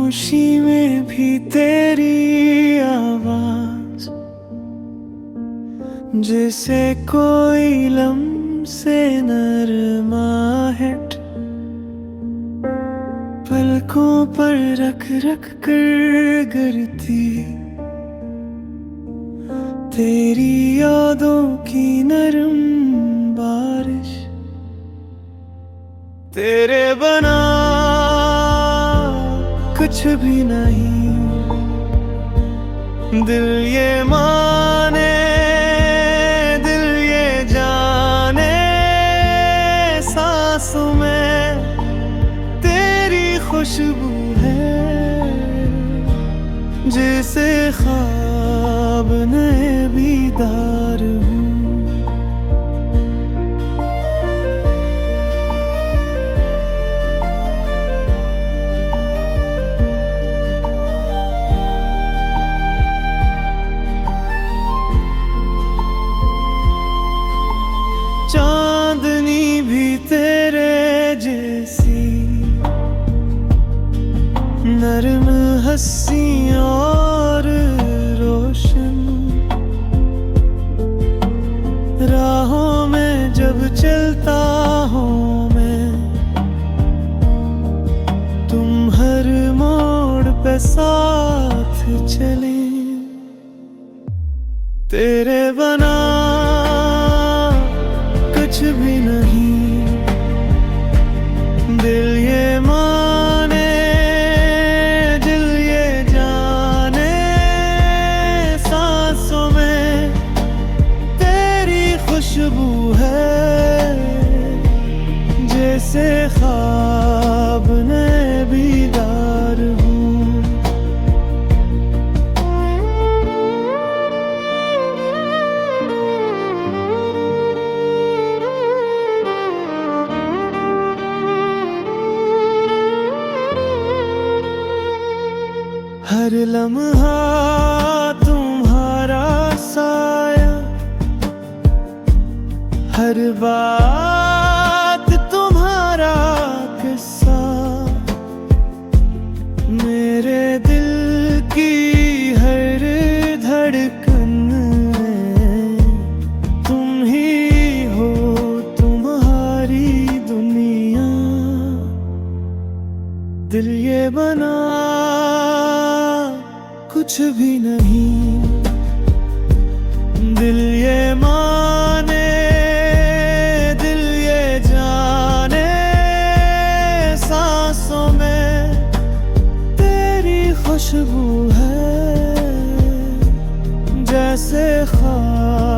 खामोशी में भी तेरी आवाज, जैसे कोई लम्से नरमा है, पलकों पर रख रख कर गिरती तेरी यादों की नरम बारिश। तेरे बना कुछ भी नहीं, दिल ये माने, दिल ये जाने, सांसों में तेरी खुशबू है, जैसे ख्वाब नए बीदार हूँ। चांदनी भी तेरे जैसी नरम, हंसी और रोशन, राहों में जब चलता हूँ मैं, तुम हर मोड़ पे साथ चले। तेरे बना कुछ भी नहीं, दिल ये माने, दिल ये जाने, सांसों में तेरी खुशबू है, जैसे ख्वाब में बीदार हूँ। हर लम्हा तुम्हारा साया, हर बात तुम्हारा किस्सा, मेरे दिल की हर धड़कन में तुम ही हो, तुम्हारी दुनिया। दिल ये बना कुछ भी नहीं, दिल ये माने, दिल ये जाने, सांसों में तेरी खुशबू है, जैसे ख्वाब